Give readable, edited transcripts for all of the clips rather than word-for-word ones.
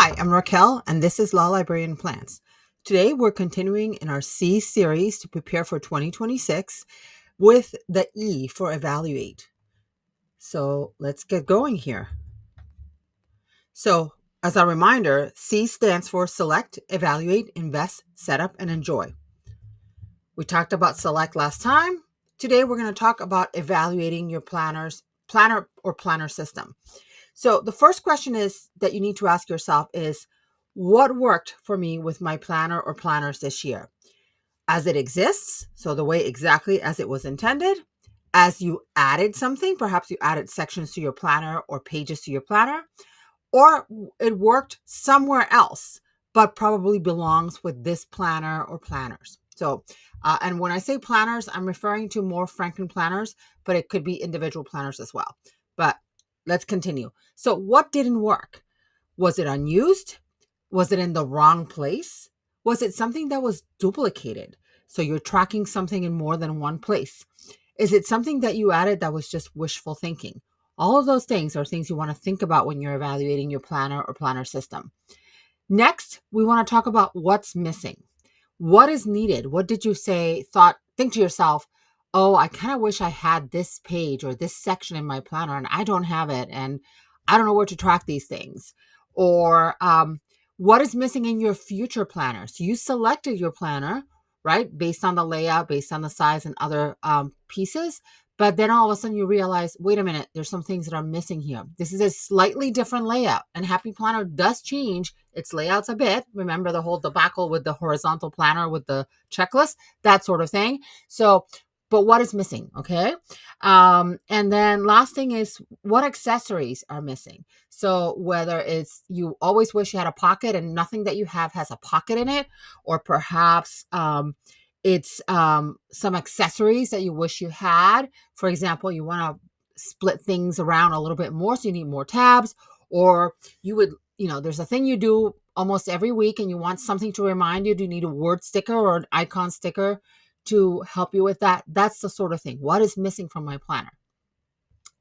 Hi, I'm Raquel, and this is Law Librarian Plans. Today, we're continuing in our C series to prepare for 2026 with the E for evaluate. So let's get going here. So, as a reminder, C stands for select, evaluate, invest, set up, and enjoy. We talked about select last time. Today, we're going to talk about evaluating your planner or planner system. So the first question is that you need to ask yourself is, what worked for me with my planner or planners this year? As it exists, so the way exactly as it was intended, as you added something, perhaps you added sections to your planner or pages to your planner, or it worked somewhere else, but probably belongs with this planner or planners. So, and when I say planners, I'm referring to more frankenplanners, but it could be individual planners as well. But let's continue. So, what didn't work? Was it unused? Was it in the wrong place? Was it something that was duplicated? So, you're tracking something in more than one place. Is it something that you added that was just wishful thinking? All of those things are things you want to think about when you're evaluating your planner or planner system. Next, we want to talk about what's missing. What is needed? What did you think to yourself, oh, I kind of wish I had this page or this section in my planner and I don't have it and I don't know where to track these things. Or what is missing in your future planner? So you selected your planner, right? Based on the layout, based on the size and other pieces. But then all of a sudden you realize, wait a minute, there's some things that are missing here. This is a slightly different layout, and Happy Planner does change its layouts a bit. Remember the whole debacle with the horizontal planner with the checklist, that sort of thing. So, but what is missing? Okay. And then last thing is, what accessories are missing? So whether it's you always wish you had a pocket and nothing that you have has a pocket in it, or perhaps it's some accessories that you wish you had. For example, you want to split things around a little bit more, so you need more tabs, or you would, there's a thing you do almost every week and you want something to remind you. Do you need a word sticker or an icon sticker to help you with that? That's the sort of thing. What is missing from my planner?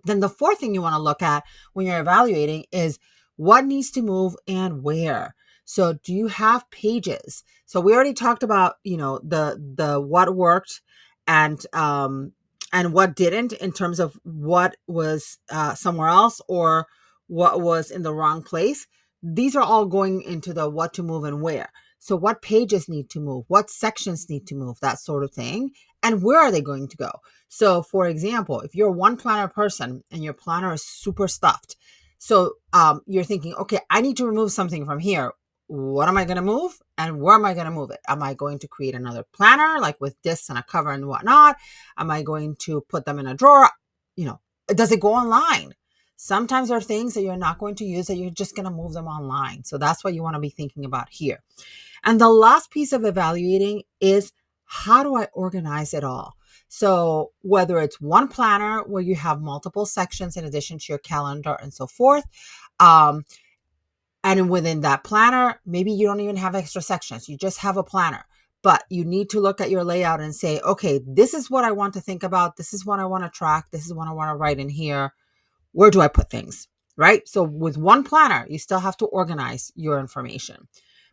Then the fourth thing you want to look at when you're evaluating is what needs to move and where. So do you have pages? So we already talked about, the what worked and what didn't in terms of what was somewhere else or what was in the wrong place. These are all going into the what to move and where. So what pages need to move? What sections need to move? That sort of thing. And where are they going to go? So, for example, if you're a one planner person and your planner is super stuffed, so you're thinking, okay, I need to remove something from here. What am I going to move? And where am I going to move it? Am I going to create another planner, like with discs and a cover and whatnot? Am I going to put them in a drawer? Does it go online? Sometimes there are things that you're not going to use that you're just going to move them online. So that's what you want to be thinking about here. And the last piece of evaluating is, how do I organize it all? So whether it's one planner where you have multiple sections in addition to your calendar and so forth, and within that planner, maybe you don't even have extra sections. You just have a planner, but you need to look at your layout and say, okay, this is what I want to think about. This is what I want to track. This is what I want to write in here. Where do I put things? Right? So with one planner, you still have to organize your information.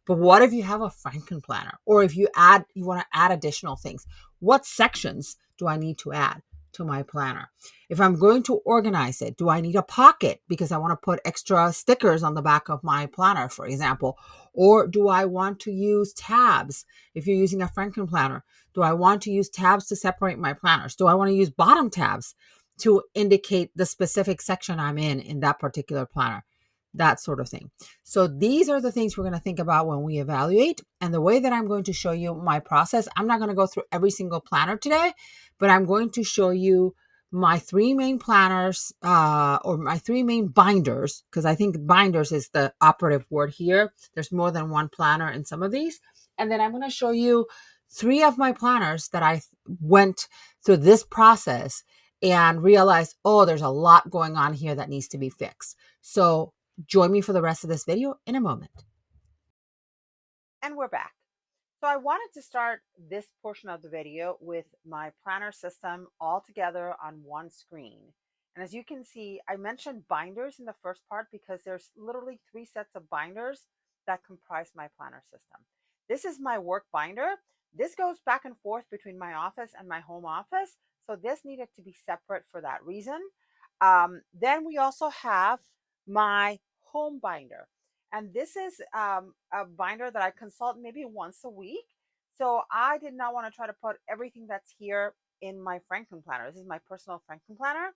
But what if you have a Franken planner, or if you want to add additional things? What sections do I need to add to my planner? If I'm going to organize it, do I need a pocket because I want to put extra stickers on the back of my planner, for example? Or do I want to use tabs? If you're using a Franken planner, do I want to use tabs to separate my planners? Do I want to use bottom tabs to indicate the specific section I'm in that particular planner? That sort of thing. So these are the things we're going to think about when we evaluate. And the way that I'm going to show you my process, I'm not going to go through every single planner today, but I'm going to show you my three main planners or my three main binders, because I think binders is the operative word here. There's more than one planner in some of these. And then I'm going to show you three of my planners that I went through this process and realized, oh, there's a lot going on here that needs to be fixed. So join me for the rest of this video in a moment. And we're back. So I wanted to start this portion of the video with my planner system all together on one screen. And as you can see, I mentioned binders in the first part because there's literally three sets of binders that comprise my planner system. This is my work binder. This goes back and forth between my office and my home office. So this needed to be separate for that reason. Then we also have my home binder. And this is a binder that I consult maybe once a week. So I did not want to try to put everything that's here in my Franklin planner. This is my personal Franklin planner.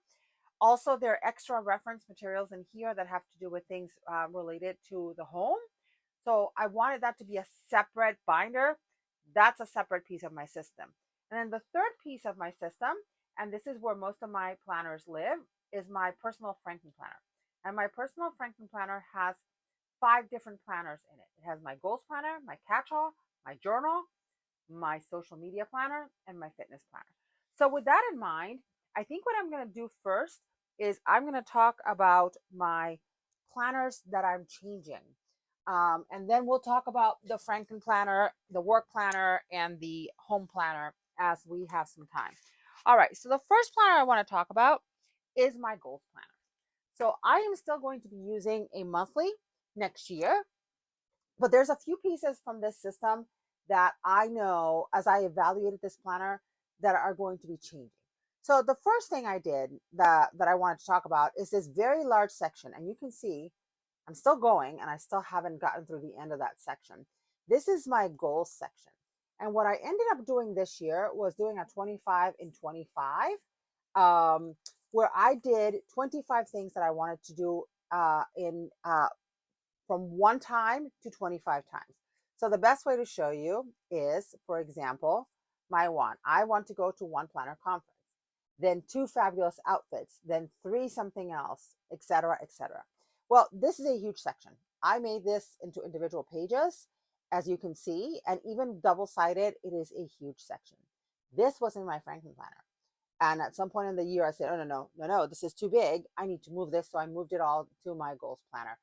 Also, there are extra reference materials in here that have to do with things related to the home. So I wanted that to be a separate binder. That's a separate piece of my system. And then the third piece of my system, and this is where most of my planners live, is my personal Franklin planner. And my personal Franklin planner has 5 different planners in it. It has my goals planner, my catch-all, my journal, my social media planner, and my fitness planner. So with that in mind, I think what I'm going to do first is I'm going to talk about my planners that I'm changing. And then we'll talk about the Franken planner, the work planner, and the home planner as we have some time. All right, so the first planner I want to talk about is my goals planner. So I am still going to be using a monthly next year, but there's a few pieces from this system that I know as I evaluated this planner that are going to be changing. So the first thing I did that I wanted to talk about is this very large section. And you can see I'm still going and I still haven't gotten through the end of that section. This is my goals section. And what I ended up doing this year was doing a 25 in 25, where I did 25 things that I wanted to do in from 1 time to 25 times. So the best way to show you is, for example, my one. I want to go to one planner conference, then 2 fabulous outfits, then 3 something else, etc., etc. Well, this is a huge section. I made this into individual pages, as you can see, and even double-sided, it is a huge section. This was in my Franklin planner. And at some point in the year, I said, oh, no, this is too big. I need to move this. So I moved it all to my goals planner.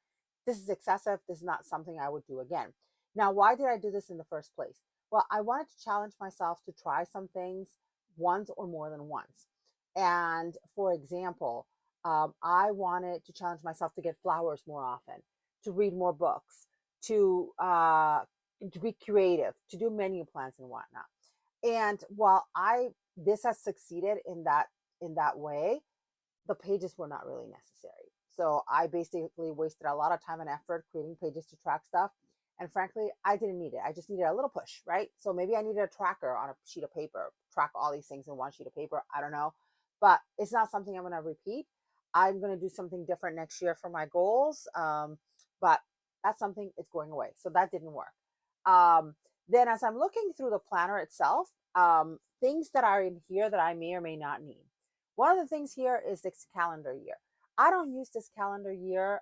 This is excessive. This is not something I would do again. Now, why did I do this in the first place? Well, I wanted to challenge myself to try some things once or more than once. And for example, I wanted to challenge myself to get flowers more often, to read more books, to be creative, to do menu plans and whatnot. And while this has succeeded in that way, the pages were not really necessary. So I basically wasted a lot of time and effort creating pages to track stuff. And frankly, I didn't need it. I just needed a little push, right? So maybe I needed a tracker on a sheet of paper, track all these things in one sheet of paper. I don't know. But it's not something I'm going to repeat. I'm going to do something different next year for my goals. But that's something, it's going away. So that didn't work. Then as I'm looking through the planner itself, things that are in here that I may or may not need. One of the things here is this calendar year. I don't use this calendar year.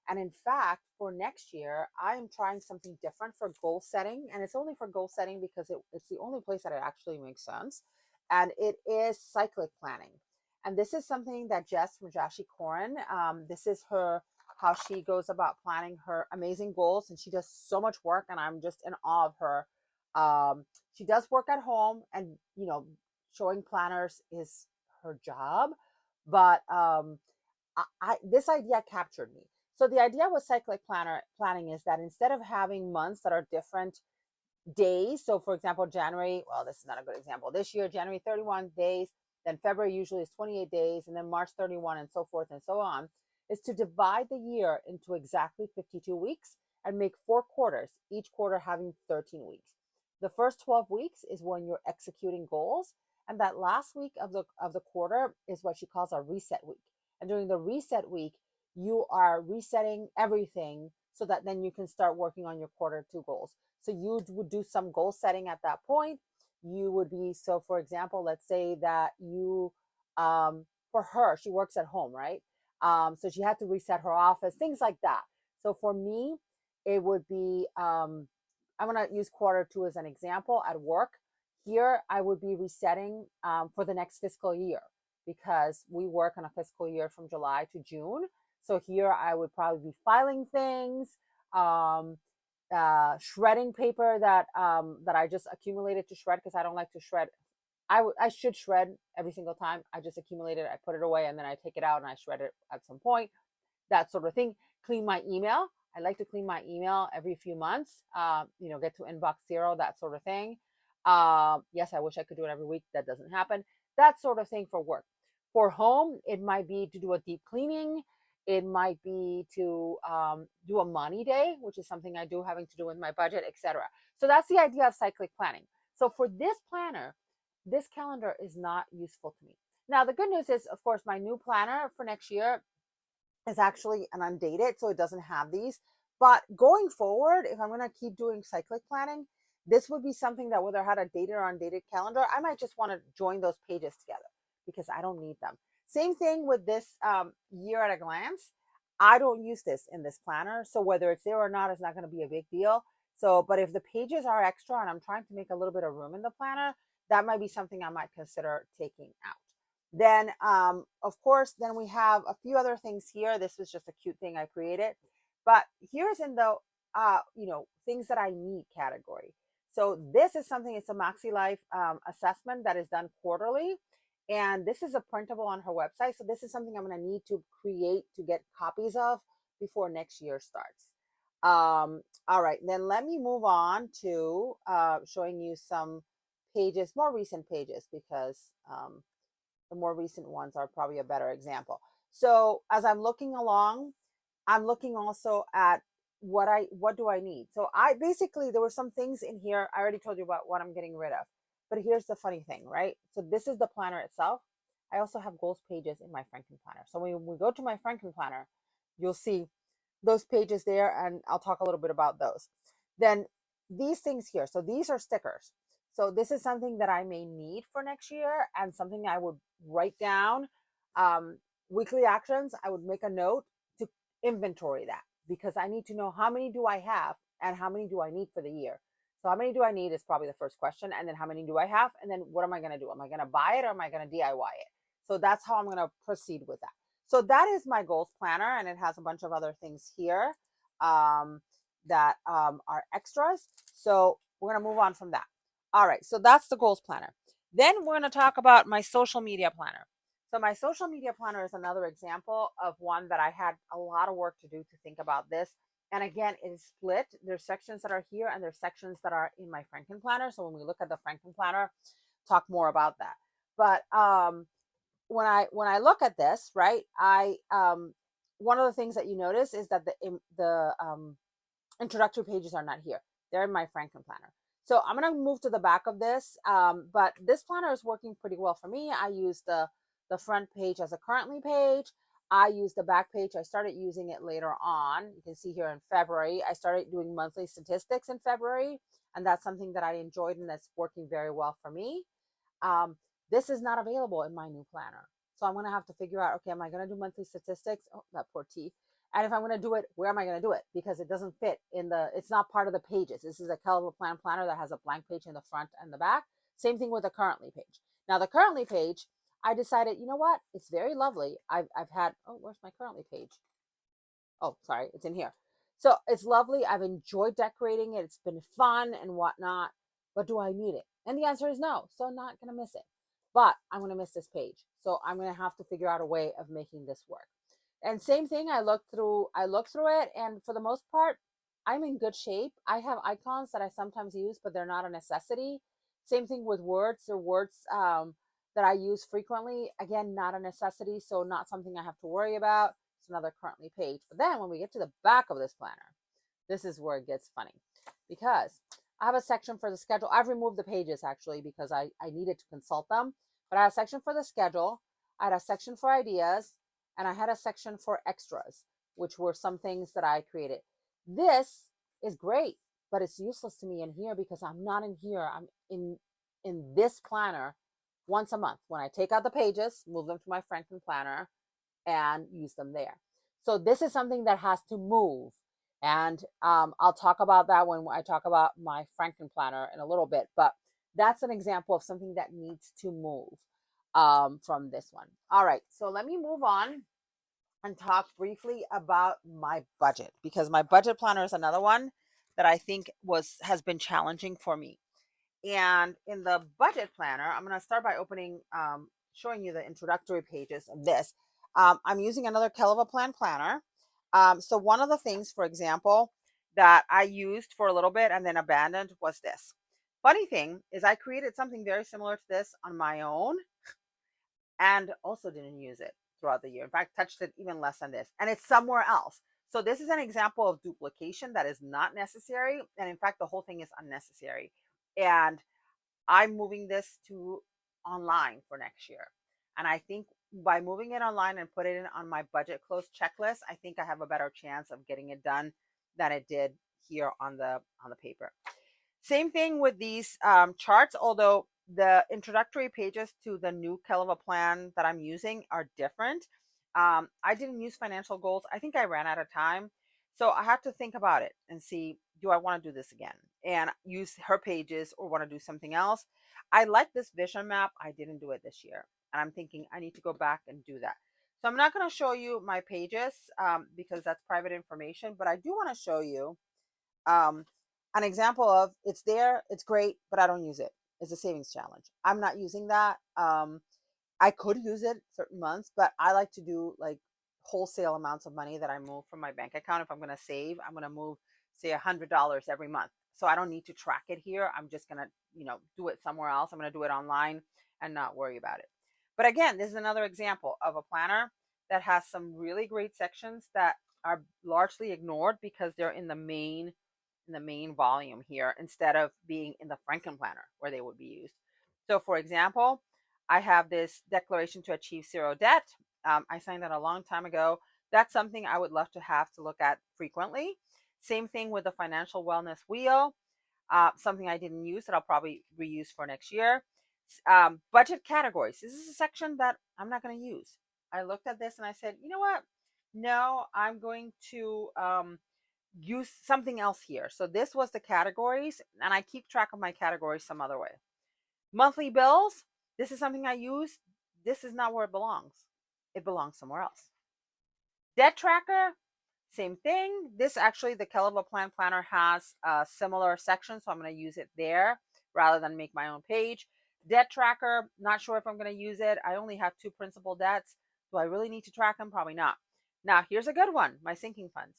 And in fact, for next year, I am trying something different for goal setting. And it's only for goal setting because it's the only place that it actually makes sense. And it is cyclic planning. And this is something that Jess from Jashi Corin, this is how she goes about planning her amazing goals. And she does so much work and I'm just in awe of her. She does work at home and, showing planners is her job, but this idea captured me. So the idea with cyclic planning is that instead of having months that are different days, so for example, January, well, this is not a good example. This year, January 31 days, then February usually is 28 days, and then March 31 and so forth and so on, is to divide the year into exactly 52 weeks and make 4 quarters, each quarter having 13 weeks. The first 12 weeks is when you're executing goals, and that last week of the quarter is what she calls a reset week. And during the reset week, you are resetting everything so that then you can start working on your quarter 2 goals. So you would do some goal setting at that point. You would be, so for example, let's say that you, for her, she works at home, right? So she had to reset her office, things like that. So for me, it would be, I'm going to use quarter 2 as an example at work. Here, I would be resetting for the next fiscal year because we work on a fiscal year from July to June. So here I would probably be filing things, shredding paper that I just accumulated to shred because I don't like to shred. I should shred every single time. I just accumulate it, I put it away, and then I take it out and I shred it at some point. That sort of thing. Clean my email. I like to clean my email every few months, get to inbox zero, that sort of thing. Yes, I wish I could do it every week. That doesn't happen. That sort of thing for work. For home, it might be to do a deep cleaning. It might be to do a money day, which is something I do having to do with my budget, etc. So that's the idea of cyclic planning. So for this planner, this calendar is not useful to me. Now, the good news is, of course, my new planner for next year is actually an undated, so it doesn't have these. But going forward, if I'm going to keep doing cyclic planning, this would be something that whether I had a dated or undated calendar, I might just want to join those pages together because I don't need them. Same thing with this year at a glance. I don't use this in this planner, so whether it's there or not is not going to be a big deal. So, but if the pages are extra and I'm trying to make a little bit of room in the planner, that might be something I might consider taking out. Then, of course, then we have a few other things here. This was just a cute thing I created, but here's in the, things that I need category. So this is something, it's a Maxi Life assessment that is done quarterly. And this is a printable on her website. So this is something I'm going to need to create to get copies of before next year starts. All right, then let me move on to showing you some pages, more recent pages, because the more recent ones are probably a better example. So as I'm looking along, I'm looking also at what do I need. So I basically, there were some things in here. I already told you about what I'm getting rid of. But here's the funny thing, right? So this is the planner itself. I also have goals pages in my Franken planner. So when we go to my Franken planner, you'll see those pages there, and I'll talk a little bit about those. Then these things here. So these are stickers. So this is something that I may need for next year and something I would write down. Weekly actions, I would make a note to inventory that because I need to know how many do I have and how many do I need for the year. So how many do I need is probably the first question. And then how many do I have? And then what am I going to do? Am I going to buy it or am I going to DIY it? So that's how I'm going to proceed with that. So that is my goals planner, and it has a bunch of other things here that are extras. So we're going to move on from that. All right, so that's the goals planner. Then we're going to talk about my social media planner. So my social media planner is another example of one that I had a lot of work to do to think about this. And again, it is split. There's sections that are here and there's sections that are in my Franken planner. So when we look at the Franken planner, talk more about that. But when I look at this, right, I one of the things that you notice is that the introductory pages are not here. They're in my Franken planner. So I'm going to move to the back of this, but this planner is working pretty well for me. I use the front page as a currently page. I use the back page. I started using it later on. You can see here in February, I started doing monthly statistics in February, and that's something that I enjoyed and that's working very well for me. Um, this is not available in my new planner. So I'm going to have to figure out, okay, am I going to do monthly statistics? Oh, that poor T. And if I'm going to do it, where am I going to do it? Because it doesn't fit in it's not part of the pages. This is a Kelva Plan planner that has a blank page in the front and the back. Same thing with the currently page. Now the currently page, I decided, you know what? It's very lovely. I've had, oh, where's my currently page? Oh, sorry, it's in here. So it's lovely. I've enjoyed decorating it. It's been fun and whatnot. But do I need it? And the answer is no. So I'm not going to miss it. But I'm going to miss this page. So I'm going to have to figure out a way of making this work. And same thing, I looked through it, and for the most part, I'm in good shape. I have icons that I sometimes use, but they're not a necessity. Same thing with words or words that I use frequently. Again, not a necessity, so not something I have to worry about. It's another currently page. But then when we get to the back of this planner, this is where it gets funny because I have a section for the schedule. I've removed the pages actually because I needed to consult them, but I have a section for the schedule. I had a section for ideas, and I had a section for extras, which were some things that I created. This is great, but it's useless to me in here because I'm not in here. I'm in this planner once a month. When I take out the pages, move them to my Franken planner and use them there. So this is something that has to move. And I'll talk about that when I talk about my Franken planner in a little bit. But that's an example of something that needs to move from this one. All right, so let me move on and talk briefly about my budget because my budget planner is another one that I think has been challenging for me. And in the budget planner, I'm going to start by showing you the introductory pages of this. I'm using another Kelva Plan planner. So one of the things, for example, that I used for a little bit and then abandoned was this. Funny thing is I created something very similar to this on my own and also didn't use it throughout the year. In fact, touched it even less than this, and it's somewhere else. So this is an example of duplication that is not necessary, and in fact, the whole thing is unnecessary. And I'm moving this to online for next year, and I think by moving it online and put it on my budget close checklist, I think I have a better chance of getting it done than it did here on the paper. Same thing with these charts, although the introductory pages to the new Kelva plan that I'm using are different. I didn't use financial goals. I think I ran out of time. So I had to think about it and see, do I want to do this again and use her pages or want to do something else? I like this vision map. I didn't do it this year. And I'm thinking I need to go back and do that. So I'm not going to show you my pages because that's private information, but I do want to show you um, an example of it's there, it's great, but I don't use it. It's a savings challenge. I'm not using that. I could use it certain months, but I like to do like wholesale amounts of money that I move from my bank account. If I'm going to save, I'm going to move, say, $100 every month. So I don't need to track it here. I'm just going to, do it somewhere else. I'm going to do it online and not worry about it. But again, this is another example of a planner that has some really great sections that are largely ignored because they're in the main volume here instead of being in the frankenplanner where they would be used. So for example, I have this declaration to achieve zero debt. I signed that a long time ago. That's something I would love to have to look at frequently. Same thing with the financial wellness wheel, something I didn't use that I'll probably reuse for next year. Budget categories. This is a section that I'm not going to use. I looked at this and I said, you know what? No, I'm going to use something else here. So this was the categories, and I keep track of my categories some other way. Monthly bills, this is something I use. This is not where it belongs. It belongs somewhere else. Debt tracker, same thing. This actually, the Kelva Plan Planner has a similar section, so I'm going to use it there rather than make my own page. Debt tracker, not sure if I'm going to use it. I only have 2 principal debts. Do I really need to track them? Probably not. Now, here's a good one, my sinking funds.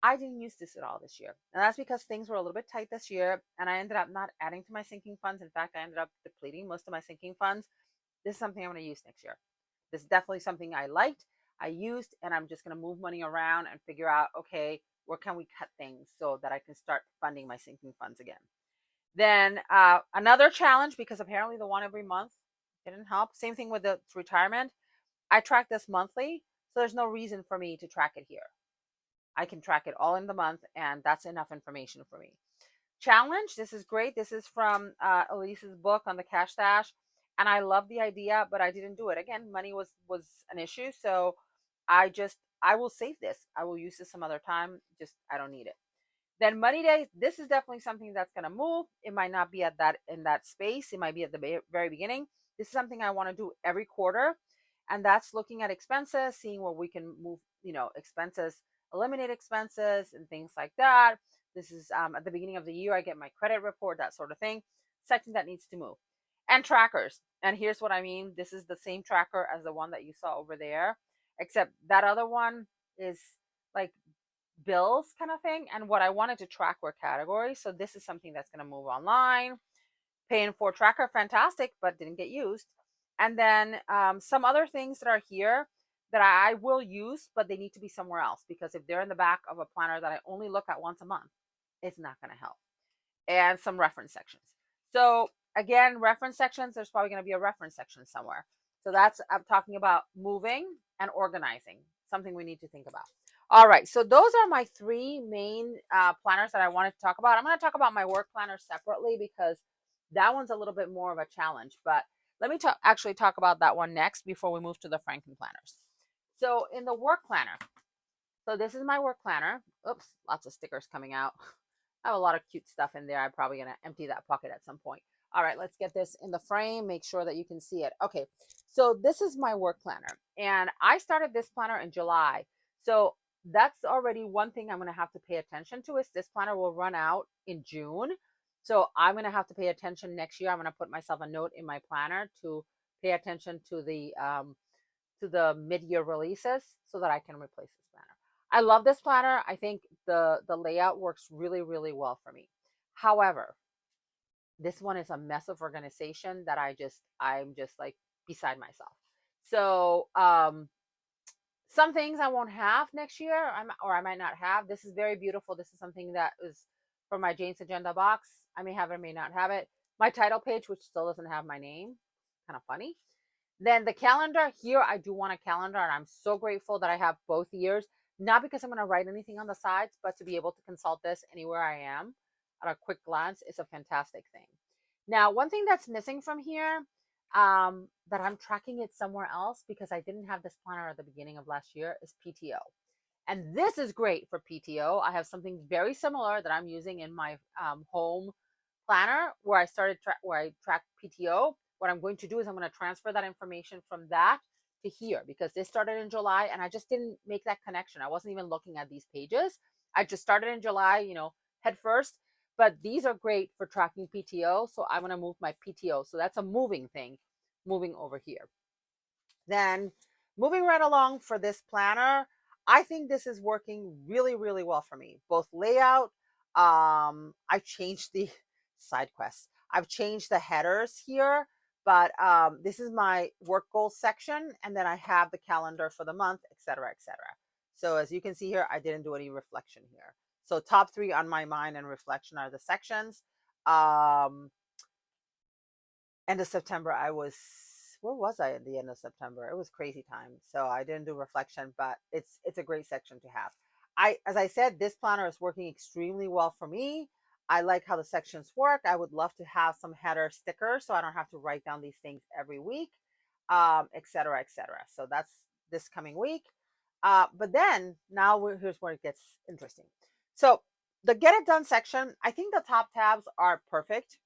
I didn't use this at all this year. And that's because things were a little bit tight this year. And I ended up not adding to my sinking funds. In fact, I ended up depleting most of my sinking funds. This is something I'm going to use next year. This is definitely something I liked, I used, and I'm just going to move money around and figure out, okay, where can we cut things so that I can start funding my sinking funds again. Then another challenge, because apparently the one every month didn't help. Same thing with the retirement. I track this monthly, so there's no reason for me to track it here. I can track it all in the month, and that's enough information for me. Challenge, this is great. This is from Elise's book on the cash stash, and I love the idea, but I didn't do it. Again, money was an issue, so I will save this. I will use this some other time. Just I don't need it. Then money days, this is definitely something that's going to move. It might not be at that in that space. It might be at the very beginning. This is something I want to do every quarter, and that's looking at expenses, seeing where we can move, expenses, eliminate expenses, and things like that. This is at the beginning of the year. I get my credit report, that sort of thing. Section that needs to move, and trackers. And here's what I mean. This is the same tracker as the one that you saw over there, except that other one is like bills kind of thing. And what I wanted to track were categories. So this is something that's going to move online. Paying for tracker, fantastic, but didn't get used. And then some other things that are here that I will use, but they need to be somewhere else because if they're in the back of a planner that I only look at once a month, it's not going to help. And some reference sections. So again, reference sections, there's probably going to be a reference section somewhere. So that's, I'm talking about moving and organizing, something we need to think about. All right, so those are my 3 main planners that I wanted to talk about. I'm going to talk about my work planner separately because that one's a little bit more of a challenge. But let me actually talk about that one next before we move to the Franken planners. So in the work planner, so this is my work planner. Oops, lots of stickers coming out. I have a lot of cute stuff in there. I'm probably going to empty that pocket at some point. All right, let's get this in the frame, make sure that you can see it. Okay, so this is my work planner, and I started this planner in July. So that's already one thing I'm going to have to pay attention to is this planner will run out in June. So I'm going to have to pay attention next year. I'm going to put myself a note in my planner to pay attention to the mid-year releases so that I can replace this planner. I love this planner. I think the layout works really, really well for me. However, this one is a mess of organization that I'm just like beside myself. So some things I won't have next year, or I might not have. This is very beautiful. This is something that is from my Jane's Agenda box. I may have it, may not have it. My title page, which still doesn't have my name, kind of funny. Then the calendar here, I do want a calendar, and I'm so grateful that I have both years. Not because I'm going to write anything on the sides, but to be able to consult this anywhere I am at a quick glance is a fantastic thing. Now, one thing that's missing from here, that I'm tracking it somewhere else because I didn't have this planner at the beginning of last year, is PTO. And this is great for PTO. I have something very similar that I'm using in my home planner where where I track PTO. What I'm going to do is I'm going to transfer that information from that to here because this started in July and I just didn't make that connection. I wasn't even looking at these pages. I just started in July, head first. But these are great for tracking PTO. So I'm going to move my PTO. So that's a moving thing, moving over here. Then moving right along for this planner, I think this is working really, really well for me. Both layout, I've changed the side quests. I've changed the headers here, but this is my work goals section, and then I have the calendar for the month, etc., etc. So as you can see here, I didn't do any reflection here. So top three on my mind and reflection are the sections. Um, End of September, where was I at the end of September? It was crazy time. So I didn't do reflection, but it's a great section to have. As I said, this planner is working extremely well for me. I like how the sections work. I would love to have some header stickers so I don't have to write down these things every week, et cetera, et cetera. So that's this coming week. But then now here's where it gets interesting. So the get it done section, I think the top tabs are perfect.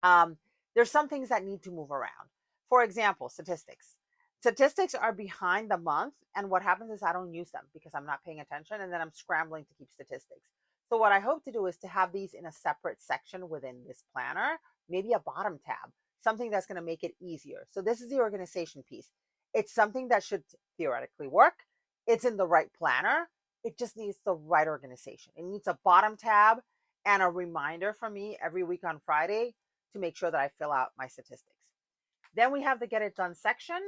um, there's some things that need to move around. For example, statistics. Statistics are behind the month, and what happens is I don't use them because I'm not paying attention, and then I'm scrambling to keep statistics. So what I hope to do is to have these in a separate section within this planner, maybe a bottom tab, something that's going to make it easier. So this is the organization piece. It's something that should theoretically work. It's in the right planner. It just needs the right organization. It needs a bottom tab and a reminder for me every week on Friday to make sure that I fill out my statistics. Then we have the get it done section.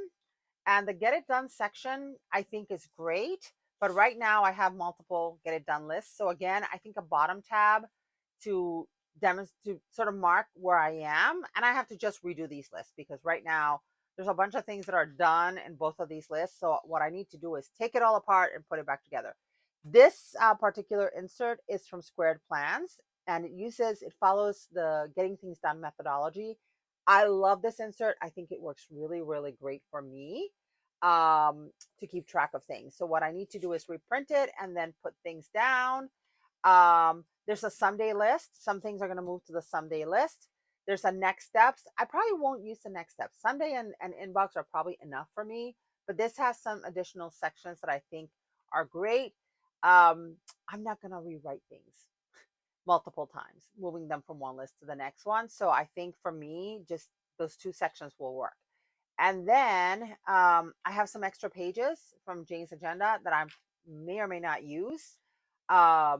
And the get it done section, I think, is great. But right now I have multiple get it done lists. So again, I think a bottom tab to demonstrate, to sort of mark where I am. And I have to just redo these lists because right now there's a bunch of things that are done in both of these lists. So what I need to do is take it all apart and put it back together. This particular insert is from Squared Plans, and it follows the getting things done methodology. I love this insert. I think it works really, really great for me to keep track of things. So what I need to do is reprint it and then put things down. There's a someday list. Some things are going to move to the someday list. There's a next steps. I probably won't use the next steps. Sunday and inbox are probably enough for me, but this has some additional sections that I think are great. I'm not going to rewrite things multiple times, moving them from one list to the next one. So I think for me, just those two sections will work. And then I have some extra pages from Jane's Agenda that I may or may not use. I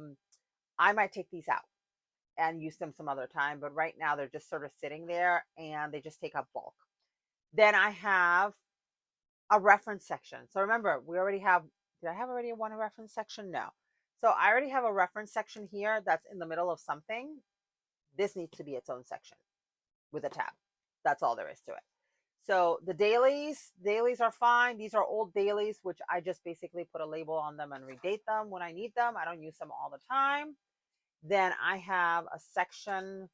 might take these out and use them some other time, but right now they're just sort of sitting there and they just take up bulk. Then I have a reference section. So remember, did I have already one reference section? No. So I already have a reference section here that's in the middle of something. This needs to be its own section with a tab. That's all there is to it. So the dailies are fine. These are old dailies, which I just basically put a label on them and redate them when I need them. I don't use them all the time. Then I have a section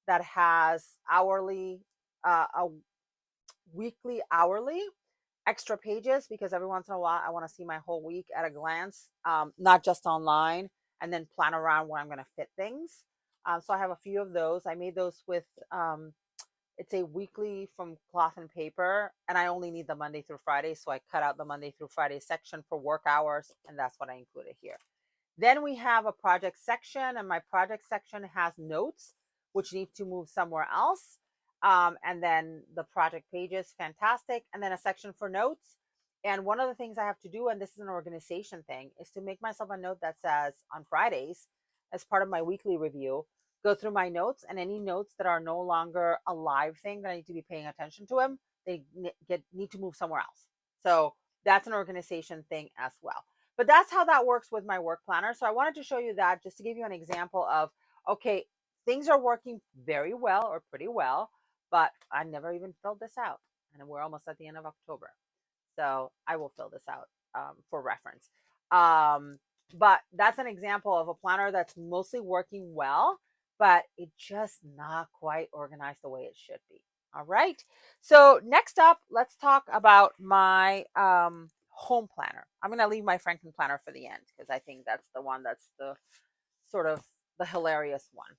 that has a weekly, hourly, extra pages because every once in a while I want to see my whole week at a glance, not just online, and then plan around where I'm going to fit things. So I have a few of those. I made those with it's a weekly from cloth and paper, and I only need the Monday through Friday, so I cut out the Monday through Friday section for work hours, and that's what I included here. Then we have a project section, and my project section has notes which need to move somewhere else. And then the project pages, fantastic. And then a section for notes. And one of the things I have to do, and this is an organization thing, is to make myself a note that says on Fridays, as part of my weekly review, go through my notes, and any notes that are no longer a live thing that I need to be paying attention to them, they need to move somewhere else. So that's an organization thing as well. But that's how that works with my work planner. So I wanted to show you that just to give you an example of, okay, things are working very well or pretty well, but I never even filled this out. And we're almost at the end of October. So I will fill this out for reference. Um, but that's an example of a planner that's mostly working well, but it just not quite organized the way it should be. All right. So next up, let's talk about my home planner. I'm going to leave my Franken planner for the end because I think that's the one that's the sort of the hilarious one.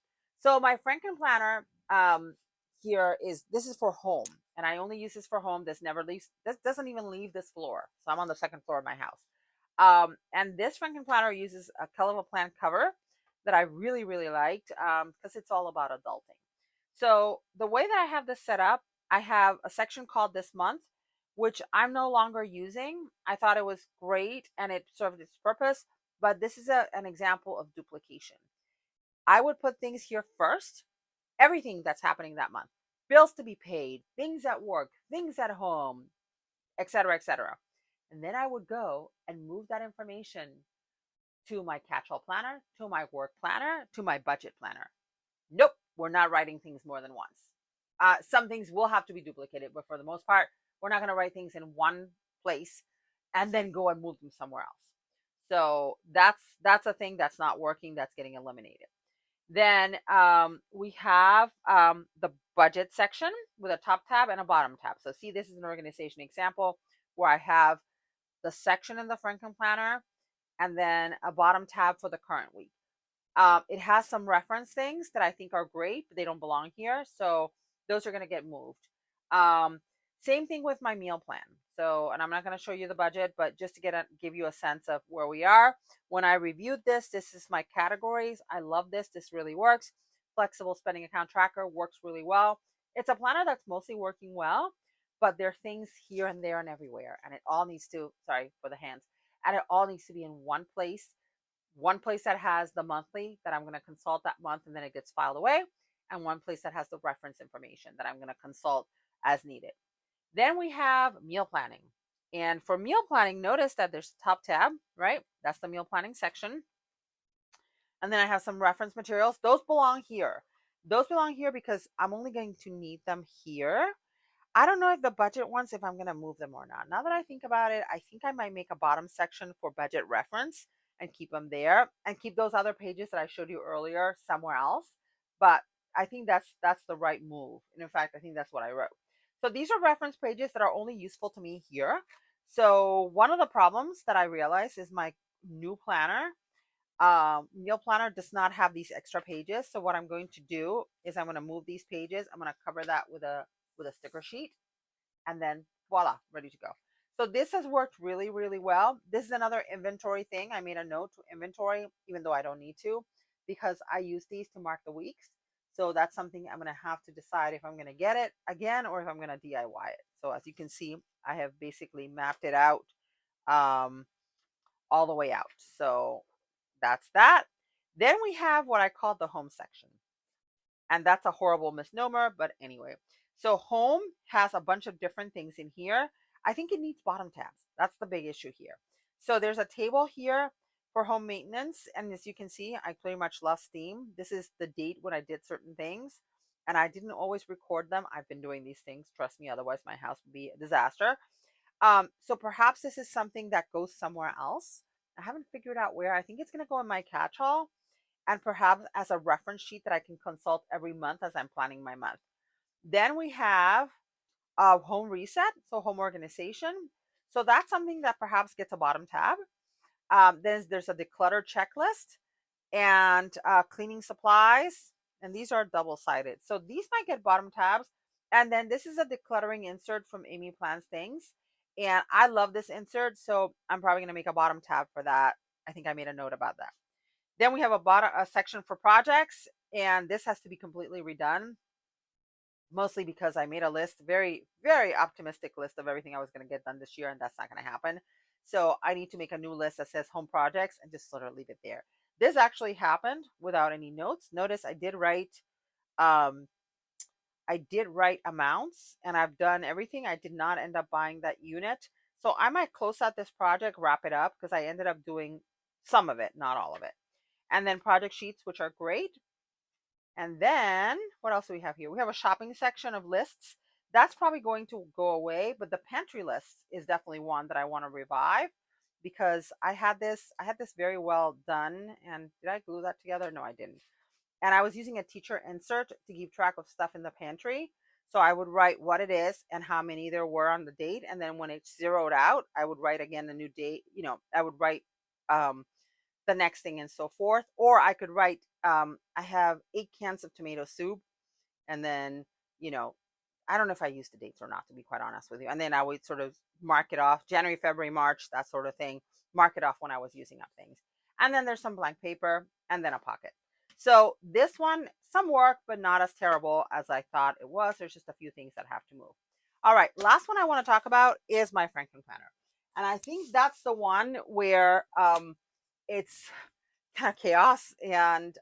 So my Franken planner here is, this is for home, and I only use this for home. This never leaves. This doesn't even leave this floor. So I'm on the second floor of my house. And this Franken planner uses a colorful plant cover that I really really liked because it's all about adulting. So the way that I have this set up, I have a section called This Month, which I'm no longer using. I thought it was great and it served its purpose, but this is an example of duplication. I would put things here first, everything that's happening that month, bills to be paid, things at work, things at home, etc., etc. And then I would go and move that information to my catch-all planner, to my work planner, to my budget planner. Nope, we're not writing things more than once. Some things will have to be duplicated, but for the most part, we're not going to write things in one place and then go and move them somewhere else. So that's a thing that's not working, that's getting eliminated. Then we have the budget section with a top tab and a bottom tab. So see, this is an organization example where I have the section in the Franken planner and then a bottom tab for the current week. It has some reference things that I think are great, but they don't belong here. So those are going to get moved. Um, Same thing with my meal plan. So, and I'm not going to show you the budget, but just to give you a sense of where we are. When I reviewed this, this is my categories. I love this. This really works. Flexible spending account tracker works really well. It's a planner that's mostly working well, but there are things here and there and everywhere. And it all needs to, sorry for the hands, and it all needs to be in one place that has the monthly that I'm going to consult that month and then it gets filed away, and one place that has the reference information that I'm going to consult as needed. Then we have meal planning. And for meal planning, notice that there's a top tab, right? That's the meal planning section. And then I have some reference materials. Those belong here. Those belong here because I'm only going to need them here. I don't know if the budget ones, if I'm going to move them or not. Now that I think about it, I think I might make a bottom section for budget reference and keep them there and keep those other pages that I showed you earlier somewhere else. But I think that's the right move. And in fact, I think that's what I wrote. So these are reference pages that are only useful to me here. So one of the problems that I realized is my new planner, meal planner, does not have these extra pages. So what I'm going to do is I'm going to move these pages. I'm going to cover that with a sticker sheet, and then voila, ready to go. So this has worked really, really well. This is another inventory thing. I made a note to inventory, even though I don't need to, because I use these to mark the weeks. So that's something I'm going to have to decide if I'm going to get it again or if I'm going to DIY it. So as you can see, I have basically mapped it out um, all the way out. So that's that. Then we have what I call the home section. And that's a horrible misnomer, but anyway. So home has a bunch of different things in here. I think it needs bottom tabs. That's the big issue here. So there's a table here for home maintenance. And as you can see, I pretty much lost steam. This is the date when I did certain things. And I didn't always record them. I've been doing these things. Trust me, otherwise my house would be a disaster. So perhaps this is something that goes somewhere else. I haven't figured out where. I think it's going to go in my catch-all and perhaps as a reference sheet that I can consult every month as I'm planning my month. Then we have home reset, so home organization. So that's something that perhaps gets a bottom tab. Then there's a declutter checklist and cleaning supplies. And these are double-sided. So these might get bottom tabs. And then this is a decluttering insert from Amy Plans Things. And I love this insert. So I'm probably going to make a bottom tab for that. I think I made a note about that. Then we have a section for projects, and this has to be completely redone. mostly because I made a list, very, very optimistic list of everything I was going to get done this year, and that's not going to happen. So I need to make a new list that says home projects and just sort of leave it there. This actually happened without any notes. Notice um, I did write amounts and I've done everything. I did not end up buying that unit. So I might close out this project, wrap it up because I ended up doing some of it, not all of it. And then project sheets, which are great. And then what else do we have here? We have a shopping section of lists. That's probably going to go away, but the pantry list is definitely one that I want to revive because I had this very well done. And did I glue that together? No, I didn't. And I was using a teacher insert to keep track of stuff in the pantry. So I would write what it is and how many there were on the date. And then when it's zeroed out, I would write again the new date. I would write um, the next thing and so forth. Or I could write, I have 8 cans of tomato soup. And then, you know, I don't know if I used the dates or not, to be quite honest with you. And then I would sort of mark it off January, February, March, that sort of thing, mark it off when I was using up things. And then there's some blank paper and then a pocket. So this one, some work, but not as terrible as I thought it was. There's just a few things that have to move. All right, last one I want to talk about is my Franklin planner. And I think that's the one where it's kind of chaos and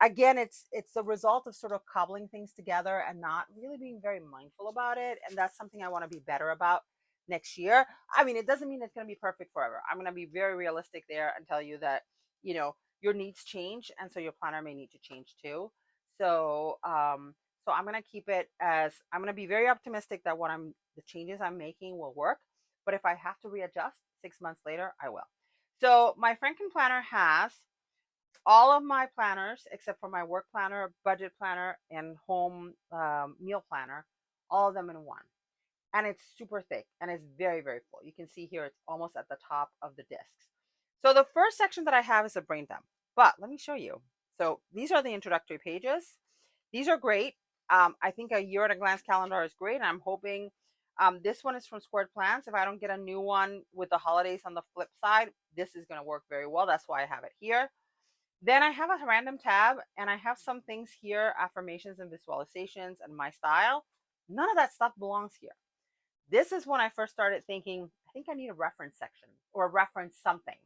again it's the result of sort of cobbling things together and not really being very mindful about it, and that's something I want to be better about next year. I mean, it doesn't mean it's going to be perfect forever. I'm going to be very realistic there and tell you that your needs change, and so your planner may need to change too. So um so I'm going to keep it as I'm going to be very optimistic that the changes I'm making will work, but if I have to readjust 6 months later, I will. So my Franken planner has all of my planners except for my work planner, budget planner, and home meal planner, all of them in one. And it's super thick and it's very, very full. You can see here it's almost at the top of the discs. So the first section that I have is a brain dump. But let me show you. So these are the introductory pages. These are great. I think a year at a glance calendar is great. And I'm hoping this one is from Squared Plans. If I don't get a new one with the holidays on the flip side, this is going to work very well. That's why I have it here. Then I have a random tab and I have some things here, affirmations and visualizations and my style. None of that stuff belongs here. This is when I first started thinking, I think I need a reference section or reference something.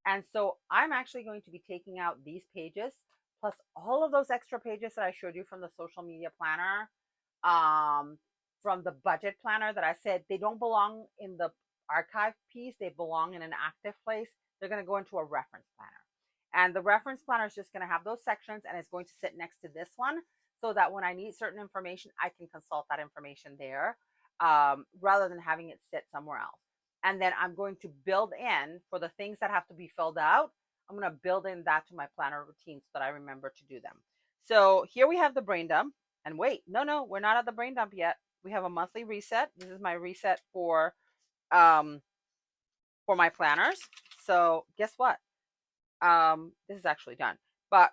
And so I'm actually going to be taking out these pages plus all of those extra pages that I showed you from the social media planner, um, from the budget planner that I said they don't belong in the archive piece, they belong in an active place. They're going to go into a reference planner. And the reference planner is just going to have those sections and it's going to sit next to this one so that when I need certain information, I can consult that information there rather than having it sit somewhere else. And then I'm going to build in for the things that have to be filled out. I'm going to build in that to my planner routine so that I remember to do them. So here we have the brain dump. And wait, no, we're not at the brain dump yet. We have a monthly reset. This is my reset um, for my planners. So guess what? This is actually done, but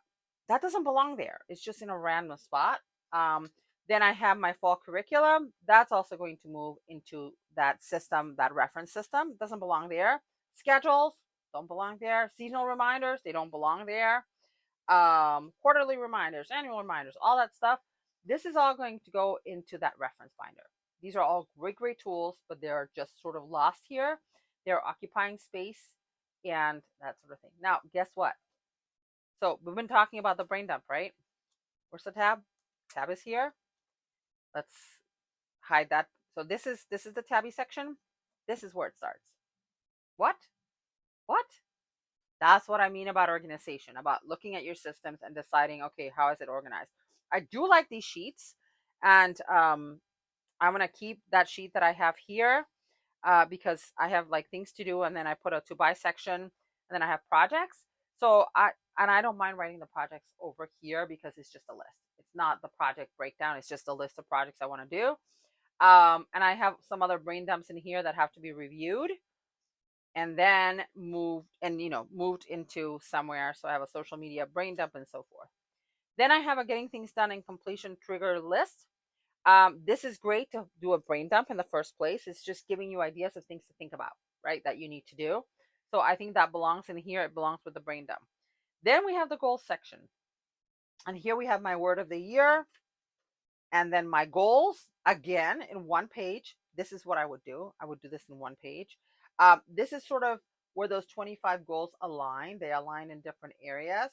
that doesn't belong there. It's just in a random spot. Um, then I have my fall curriculum. That's also going to move into that system, that reference system. It doesn't belong there. Schedules don't belong there. Seasonal reminders, they don't belong there. Quarterly reminders, annual reminders, all that stuff. This is all going to go into that reference binder. These are all great, great tools, but they're just sort of lost here. They're occupying space and that sort of thing. Now, guess what? So we've been talking about the brain dump, right? Where's the tab? Tab is here. Let's hide that. So this is the tabby section. This is where it starts. What? What? That's what I mean about organization, about looking at your systems and deciding, okay, how is it organized? I do like these sheets, and I'm gonna keep that sheet that I have here because I have like things to do, and then I put a to buy section, and then I have projects. So I don't mind writing the projects over here because it's just a list. It's not the project breakdown. It's just a list of projects I want to do. And I have some other brain dumps in here that have to be reviewed and then moved into somewhere. So I have a social media brain dump and so forth. Then I have a getting things done and completion trigger list. This is great to do a brain dump in the first place. It's just giving you ideas of things to think about, right? That you need to do. So I think that belongs in here. It belongs with the brain dump. Then we have the goals section. And here we have my word of the year. And then my goals, again, in one page. This is what I would do. I would do this in one page. This is sort of where those 25 goals align. They align in different areas.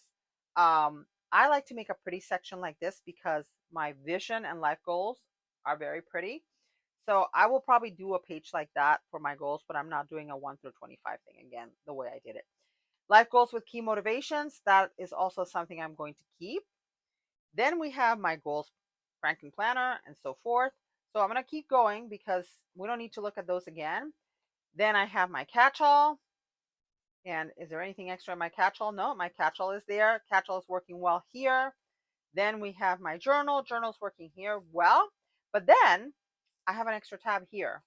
I like to make a pretty section like this because my vision and life goals are very pretty. So I will probably do a page like that for my goals, but I'm not doing a 1 through 25 thing again, the way I did it. Life goals with key motivations, that is also something I'm going to keep. Then we have my goals, frankenplanner, and so forth. So I'm going to keep going because we don't need to look at those again. Then I have my catch-all. And is there anything extra in my catch-all? No, my catch-all is there. Catch-all is working well here. Then we have my journal. Journal's working here well. But then I have an extra tab here,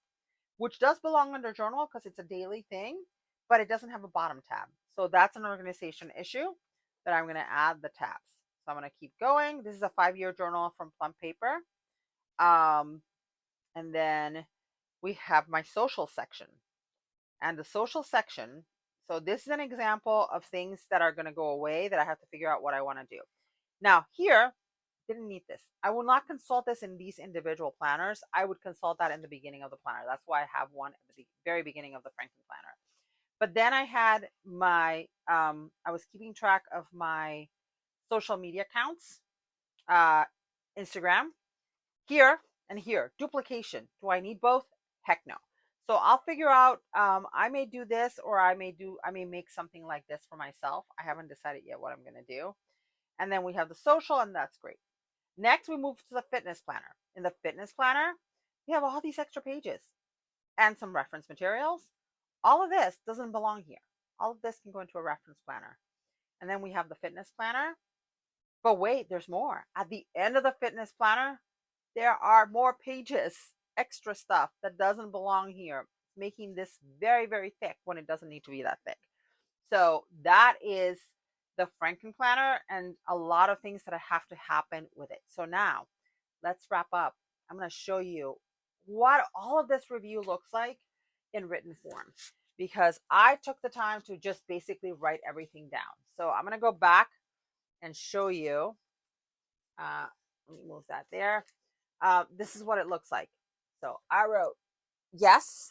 which does belong under journal because it's a daily thing, but it doesn't have a bottom tab. So that's an organization issue that I'm going to add the tabs. So I'm going to keep going. This is a 5-year journal from Plum Paper. And then we have my social section. And the social section, so this is an example of things that are going to go away that I have to figure out what I want to do. Now here, didn't need this. I will not consult this in these individual planners. I would consult that in the beginning of the planner. That's why I have one at the very beginning of the Franklin planner. But then I had my, I was keeping track of my social media accounts, Instagram, here and here. Duplication. Do I need both? Heck no. So I'll figure out, I may do this, or I may make something like this for myself. I haven't decided yet what I'm going to do. And then we have the social, and that's great. Next, we move to the fitness planner. In the fitness planner, we have all these extra pages and some reference materials. All of this doesn't belong here. All of this can go into a reference planner. And then we have the fitness planner. But wait, there's more. At the end of the fitness planner, there are more pages, extra stuff that doesn't belong here, making this very, very thick when it doesn't need to be that thick. So that is the Franken planner and a lot of things that have to happen with it. So now let's wrap up. I'm going to show you what all of this review looks like in written form, because I took the time to just basically write everything down. So I'm going to go back and show you. Let me move that there. This is what it looks like. So I wrote yes,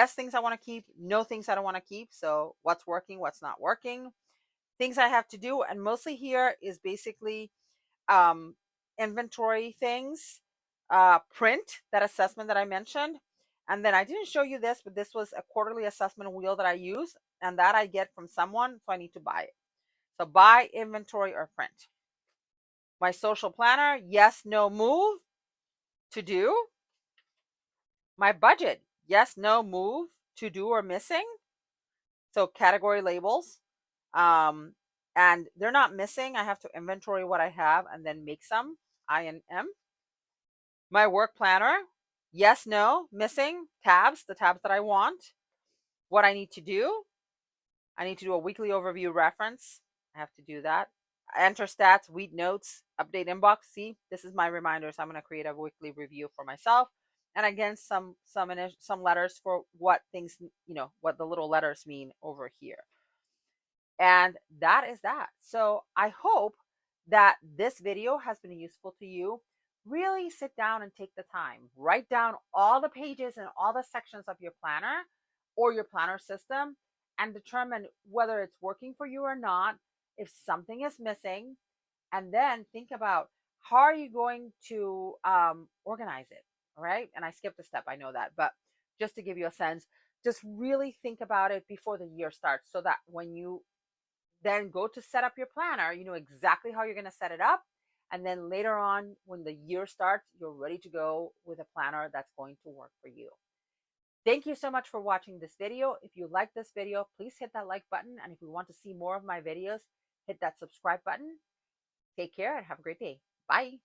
things I want to keep, no things I don't want to keep. So what's working, what's not working, things I have to do. And mostly here is basically inventory things, print that assessment that I mentioned. And then I didn't show you this, but this was a quarterly assessment wheel that I use, and that I get from someone, so I need to buy it. So buy, inventory, or print. My social planner, yes, no, move, to do. My budget, yes, no, move, to do, or missing. So category labels. And they're not missing. I have to inventory what I have and then make some, INM. My work planner, yes, no, missing, tabs, the tabs that I want. What I need to do, I need to do a weekly overview reference. I have to do that. Enter stats, weed notes, update inbox. See, this is my reminder. So I'm going to create a weekly review for myself. And again, some letters for what things, what the little letters mean over here. And that is that. So I hope that this video has been useful to you. Really sit down and take the time. Write down all the pages and all the sections of your planner or your planner system and determine whether it's working for you or not, if something is missing, and then think about how are you going to organize it, all right? And I skipped a step, I know that, but just to give you a sense, just really think about it before the year starts so that when you then go to set up your planner, you know exactly how you're going to set it up. And then later on, when the year starts, you're ready to go with a planner that's going to work for you. Thank you so much for watching this video. If you like this video, please hit that like button. And if you want to see more of my videos, hit that subscribe button. Take care and have a great day. Bye.